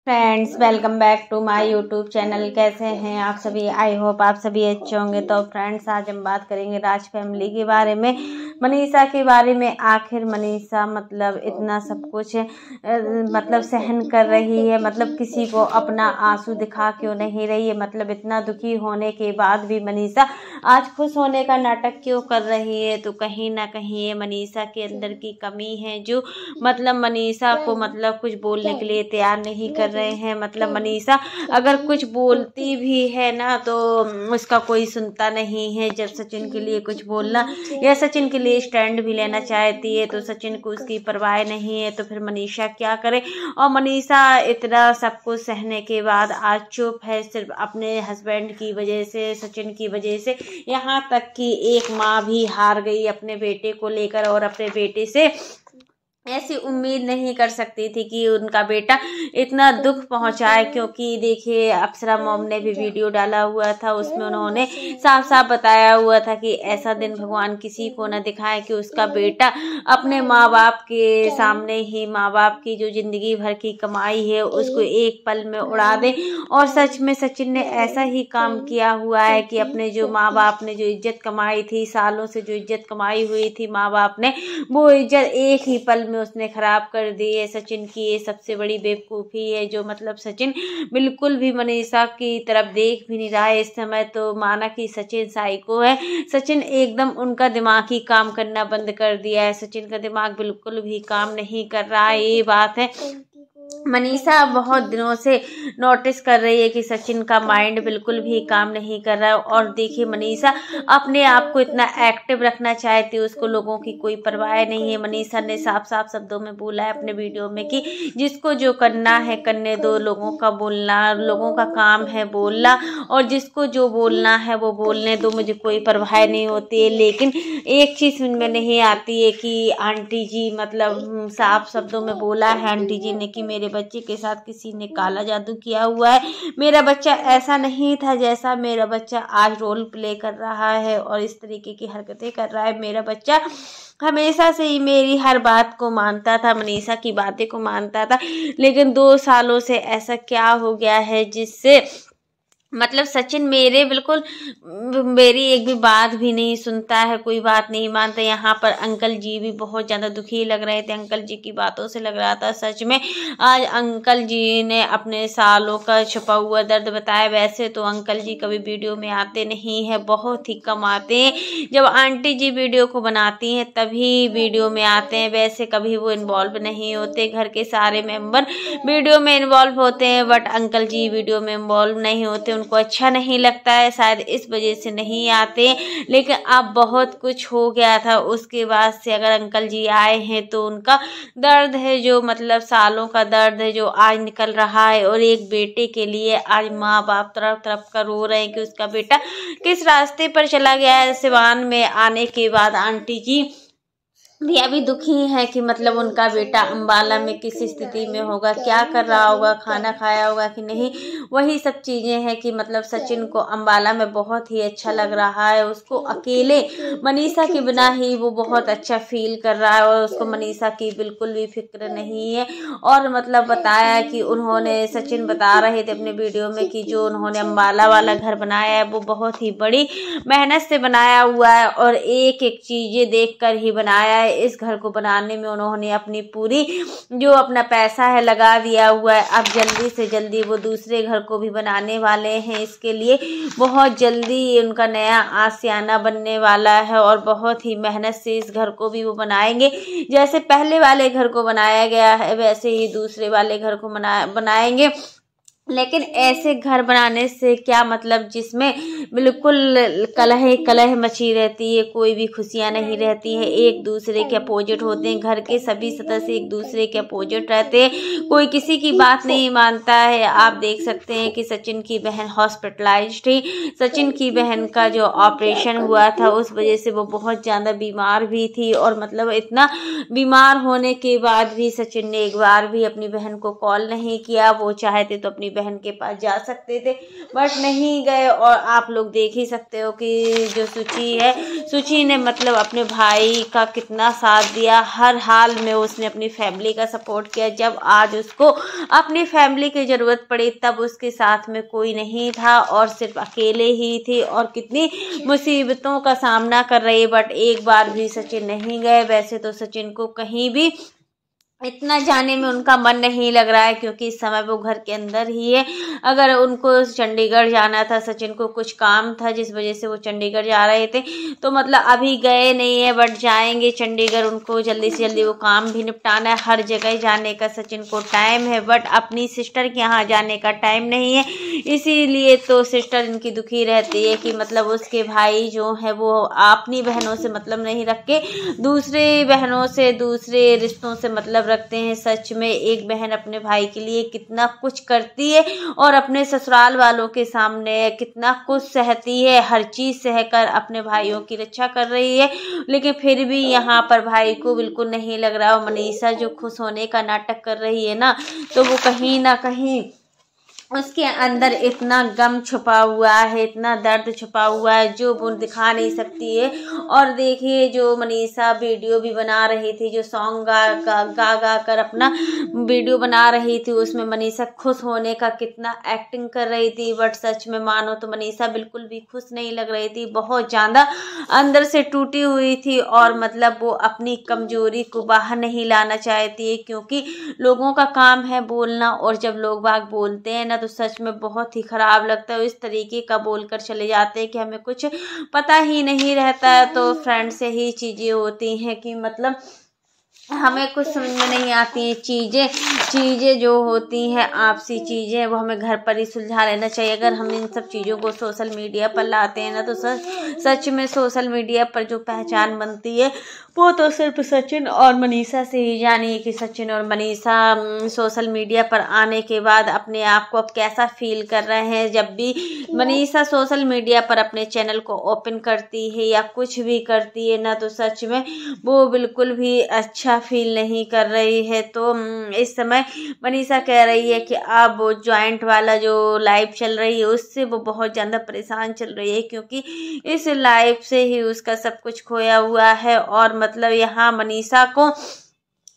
Friends, welcome back to my YouTube channel. कैसे हैं आप सभी? आई होप आप सभी अच्छे होंगे। तो फ्रेंड्स, आज हम बात करेंगे राज फैमिली के बारे में, मनीषा के बारे में। आखिर मनीषा मतलब इतना सब कुछ मतलब सहन कर रही है, मतलब किसी को अपना आंसू दिखा क्यों नहीं रही है, मतलब इतना दुखी होने के बाद भी मनीषा आज खुश होने का नाटक क्यों कर रही है। तो कहीं ना कहीं ये मनीषा के अंदर की कमी है, जो मतलब मनीषा को मतलब कुछ बोलने के लिए तैयार नहीं कर रहे हैं। मतलब मनीषा अगर कुछ बोलती भी है ना, तो उसका कोई सुनता नहीं है। जब सचिन के लिए कुछ बोलना या सचिन के लिए स्टैंड भी लेना चाहती है, तो सचिन को उसकी परवाह नहीं है। तो फिर मनीषा क्या करे? और मनीषा इतना सब कुछ सहने के बाद आज चुप है, सिर्फ अपने हस्बैंड की वजह से, सचिन की वजह से। यहाँ तक कि एक माँ भी हार गई अपने बेटे को लेकर, और अपने बेटे से ऐसी उम्मीद नहीं कर सकती थी कि उनका बेटा इतना दुख पहुंचाए। क्योंकि देखिए, अप्सरा मॉम ने भी वीडियो डाला हुआ था, उसमें उन्होंने साफ साफ बताया हुआ था कि ऐसा दिन भगवान किसी को न दिखाए कि उसका बेटा अपने माँ बाप के सामने ही माँ बाप की जो जिंदगी भर की कमाई है उसको एक पल में उड़ा दे। और सच में सचिन ने ऐसा ही काम किया हुआ है कि अपने जो माँ बाप ने जो इज्जत कमाई थी, सालों से जो इज्जत कमाई हुई थी माँ बाप ने, वो इज्जत एक ही पल उसने खराब कर दी है। सचिन की ये सबसे बड़ी बेवकूफ़ी है, जो मतलब सचिन बिल्कुल भी मनीषा की तरफ देख भी नहीं रहा है इस समय। तो माना कि सचिन साइको है, सचिन एकदम उनका दिमाग ही काम करना बंद कर दिया है। सचिन का दिमाग बिल्कुल भी काम नहीं कर रहा है, ये बात है। मनीषा बहुत दिनों से नोटिस कर रही है कि सचिन का माइंड बिल्कुल भी काम नहीं कर रहा है। और देखिए, मनीषा अपने आप को इतना एक्टिव रखना चाहती है, उसको लोगों की कोई परवाह नहीं है। मनीषा ने साफ साफ शब्दों में बोला है अपने वीडियो में कि जिसको जो करना है करने दो, लोगों का बोलना, लोगों का काम है बोलना, और जिसको जो बोलना है वो बोलने दो, मुझे कोई परवाह नहीं होती है। लेकिन एक चीज़ में नहीं आती है कि आंटी जी मतलब साफ शब्दों में बोला है आंटी जी ने कि मेरे बच्चे के साथ किसी ने काला जादू किया हुआ है। मेरा बच्चा ऐसा नहीं था जैसा मेरा बच्चा आज रोल प्ले कर रहा है और इस तरीके की हरकतें कर रहा है। मेरा बच्चा हमेशा से ही मेरी हर बात को मानता था, मनीषा की बातें को मानता था। लेकिन 2 सालों से ऐसा क्या हो गया है जिससे मतलब सचिन मेरी एक भी बात भी नहीं सुनता है, कोई बात नहीं मानता। यहाँ पर अंकल जी भी बहुत ज़्यादा दुखी लग रहे थे, अंकल जी की बातों से लग रहा था सच में आज अंकल जी ने अपने सालों का छुपा हुआ दर्द बताया। वैसे तो अंकल जी कभी वीडियो में आते नहीं है, बहुत ही कम आते हैं। जब आंटी जी वीडियो को बनाती हैं तभी वीडियो में आते हैं, वैसे कभी वो इन्वॉल्व नहीं होते। घर के सारे मेंबर वीडियो में इन्वॉल्व होते हैं, बट अंकल जी वीडियो में इन्वॉल्व नहीं होते, उनको अच्छा नहीं लगता है, शायद इस वजह से नहीं आते। लेकिन अब बहुत कुछ हो गया था, उसके बाद से अगर अंकल जी आए हैं तो उनका दर्द है, जो मतलब सालों का दर्द है, जो आज निकल रहा है। और एक बेटे के लिए आज माँ बाप तरफ तरफ का रो रहे हैं कि उसका बेटा किस रास्ते पर चला गया है। सिवान में आने के बाद आंटी जी भी अभी दुखी है कि मतलब उनका बेटा अंबाला में किस स्थिति में होगा, क्या कर रहा होगा, खाना खाया होगा कि नहीं। वही सब चीज़ें हैं कि मतलब सचिन को अंबाला में बहुत ही अच्छा लग रहा है, उसको अकेले मनीषा के बिना ही वो बहुत अच्छा फील कर रहा है, और उसको मनीषा की बिल्कुल भी फिक्र नहीं है। और मतलब बताया कि उन्होंने, सचिन बता रहे थे अपने वीडियो में कि जो उन्होंने अंबाला वाला घर बनाया है वो बहुत ही बड़ी मेहनत से बनाया हुआ है, और एक एक चीज़ें देख कर ही बनाया है। इस घर को बनाने में उन्होंने अपनी पूरी जो अपना पैसा है लगा दिया हुआ है। अब जल्दी से जल्दी वो दूसरे घर को भी बनाने वाले हैं, इसके लिए बहुत जल्दी उनका नया आशियाना बनने वाला है, और बहुत ही मेहनत से इस घर को भी वो बनाएंगे। जैसे पहले वाले घर को बनाया गया है वैसे ही दूसरे वाले घर को बनाएंगे। लेकिन ऐसे घर बनाने से क्या मतलब जिसमें बिल्कुल कलह मची रहती है, कोई भी खुशियां नहीं रहती है, एक दूसरे के अपोजिट होते हैं, घर के सभी सदस्य एक दूसरे के अपोजिट रहते हैं, कोई किसी की बात नहीं मानता है। आप देख सकते हैं कि सचिन की बहन हॉस्पिटलाइज्ड थी, सचिन की बहन का जो ऑपरेशन हुआ था उस वजह से वो बहुत ज़्यादा बीमार भी थी, और मतलब इतना बीमार होने के बाद भी सचिन ने एक बार भी अपनी बहन को कॉल नहीं किया। वो चाहते तो अपनी बहन के पास जा सकते थे बट नहीं गए। और आप लोग देख ही सकते हो कि जो सुची है, सुची ने मतलब अपने भाई का कितना साथ दिया, हर हाल में उसने अपनी फैमिली का सपोर्ट किया। जब आज उसको अपनी फैमिली की ज़रूरत पड़ी तब उसके साथ में कोई नहीं था और सिर्फ अकेले ही थी और कितनी मुसीबतों का सामना कर रही, बट एक बार भी सचिन नहीं गए। वैसे तो सचिन को कहीं भी इतना जाने में उनका मन नहीं लग रहा है क्योंकि इस समय वो घर के अंदर ही है। अगर उनको चंडीगढ़ जाना था, सचिन को कुछ काम था जिस वजह से वो चंडीगढ़ जा रहे थे, तो मतलब अभी गए नहीं है बट जाएंगे चंडीगढ़। उनको जल्दी से जल्दी वो काम भी निपटाना है। हर जगह जाने का सचिन को टाइम है बट अपनी सिस्टर के यहाँ जाने का टाइम नहीं है। इसीलिए तो सिस्टर इनकी दुखी रहती है कि मतलब उसके भाई जो है वो अपनी बहनों से मतलब नहीं रख के दूसरे बहनों से, दूसरे रिश्तों से मतलब रखते हैं। सच में एक बहन अपने भाई के लिए कितना कुछ करती है और अपने ससुराल वालों के सामने कितना कुछ सहती है, हर चीज सहकर अपने भाइयों की रक्षा कर रही है। लेकिन फिर भी यहाँ पर भाई को बिल्कुल नहीं लग रहा। और मनीषा जो खुश होने का नाटक कर रही है ना, तो वो कहीं ना कहीं उसके अंदर इतना गम छुपा हुआ है, इतना दर्द छुपा हुआ है जो वो दिखा नहीं सकती है। और देखिए जो मनीषा वीडियो भी बना रही थी, जो सॉन्ग गा कर अपना वीडियो बना रही थी, उसमें मनीषा खुश होने का कितना एक्टिंग कर रही थी। बट सच में मानो तो मनीषा बिल्कुल भी खुश नहीं लग रही थी, बहुत ज़्यादा अंदर से टूटी हुई थी और मतलब वो अपनी कमजोरी को बाहर नहीं लाना चाहती है क्योंकि लोगों का काम है बोलना। और जब लोग बाग बोलते हैं ना तो सच में बहुत ही खराब लगता है। इस तरीके का बोलकर चले जाते हैं कि हमें कुछ पता ही नहीं रहता है। तो फ्रेंड्स यही चीज़ें होती हैं कि मतलब हमें कुछ समझ में नहीं आती हैं। चीज़ें जो होती हैं आपसी चीज़ें, वो हमें घर पर ही सुलझा लेना चाहिए। अगर हम इन सब चीज़ों को सोशल मीडिया पर लाते हैं ना तो सच में सोशल मीडिया पर जो पहचान बनती है वो तो सिर्फ सचिन और मनीषा से ही जानिए कि सचिन और मनीषा सोशल मीडिया पर आने के बाद अपने आप को अब कैसा फील कर रहे हैं। जब भी मनीषा सोशल मीडिया पर अपने चैनल को ओपन करती है या कुछ भी करती है ना तो सच में वो बिल्कुल भी अच्छा फील नहीं कर रही है। तो इस समय मनीषा कह रही है कि अब वो जॉइंट वाला जो लाइव चल रही है उससे वो बहुत ज़्यादा परेशान चल रही है क्योंकि इस लाइव से ही उसका सब कुछ खोया हुआ है। और मतलब यहाँ मनीषा को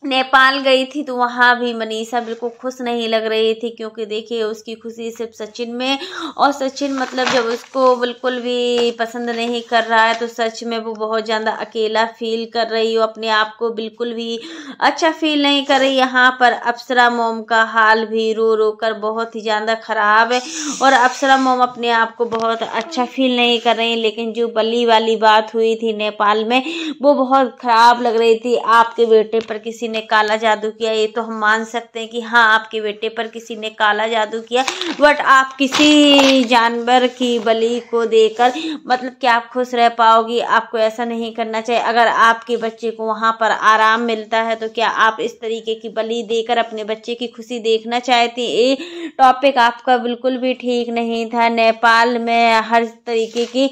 नेपाल गई थी तो वहाँ भी मनीषा बिल्कुल खुश नहीं लग रही थी क्योंकि देखिए उसकी खुशी सिर्फ सचिन में, और सचिन मतलब जब उसको बिल्कुल भी पसंद नहीं कर रहा है तो सच में वो बहुत ज़्यादा अकेला फील कर रही हो, अपने आप को बिल्कुल भी अच्छा फील नहीं कर रही। यहाँ पर अप्सरा मोम का हाल भी रो रो कर बहुत ही ज़्यादा ख़राब है और अप्सरा मोम अपने आप को बहुत अच्छा फील नहीं कर रही। लेकिन जो बली वाली बात हुई थी नेपाल में वो बहुत ख़राब लग रही थी। आपके बेटे पर किसी ने काला जादू किया, ये तो हम मान सकते हैं कि हाँ आपके बेटे पर किसी ने काला जादू किया, बट आप किसी जानवर की बलि को देकर मतलब क्या आप खुश रह पाओगी? आपको ऐसा नहीं करना चाहिए। अगर आपके बच्चे को वहाँ पर आराम मिलता है तो क्या आप इस तरीके की बलि देकर अपने बच्चे की खुशी देखना चाहती? ये टॉपिक आपका बिल्कुल भी ठीक नहीं था। नेपाल में हर तरीके की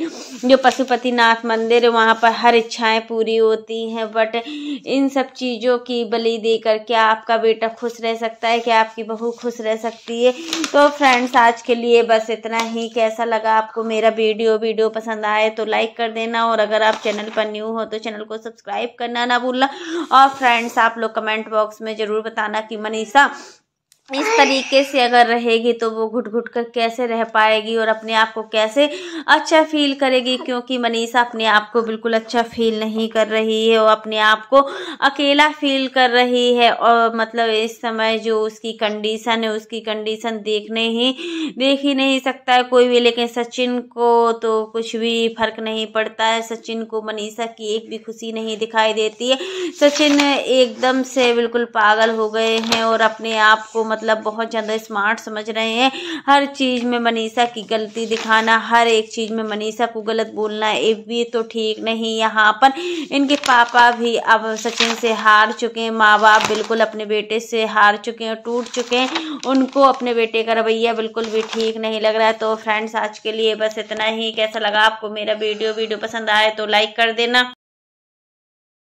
जो पशुपतिनाथ मंदिर है वहाँ पर हर इच्छाएं पूरी होती हैं, बट इन सब चीज़ों की बलि देकर क्या आपका बेटा खुश रह सकता है? क्या आपकी बहू खुश रह सकती है? तो फ्रेंड्स आज के लिए बस इतना ही। कैसा लगा आपको मेरा वीडियो पसंद आए तो लाइक कर देना और अगर आप चैनल पर न्यू हो तो चैनल को सब्सक्राइब करना ना भूलना। और फ्रेंड्स आप लोग कमेंट बॉक्स में ज़रूर बताना कि मनीषा इस तरीके से अगर रहेगी तो वो घुट घुट कर कैसे रह पाएगी और अपने आप को कैसे अच्छा फील करेगी, क्योंकि मनीषा अपने आप को बिल्कुल अच्छा फील नहीं कर रही है और अपने आप को अकेला फील कर रही है। और मतलब इस समय जो उसकी कंडीशन है उसकी कंडीशन देख ही नहीं सकता है कोई भी। लेकिन सचिन को तो कुछ भी फर्क नहीं पड़ता है, सचिन को मनीषा की एक भी खुशी नहीं दिखाई देती है। सचिन एकदम से बिल्कुल पागल हो गए हैं और अपने आप को मतलब बहुत ज़्यादा स्मार्ट समझ रहे हैं। हर चीज़ में मनीषा की गलती दिखाना, हर एक चीज़ में मनीषा को गलत बोलना, ये भी तो ठीक नहीं। यहाँ पर इनके पापा भी अब सचिन से हार चुके हैं, माँ बाप बिल्कुल अपने बेटे से हार चुके हैं, टूट चुके हैं। उनको अपने बेटे का रवैया बिल्कुल भी ठीक नहीं लग रहा है। तो फ्रेंड्स आज के लिए बस इतना ही। कैसा लगा आपको मेरा वीडियो पसंद आए तो लाइक कर देना।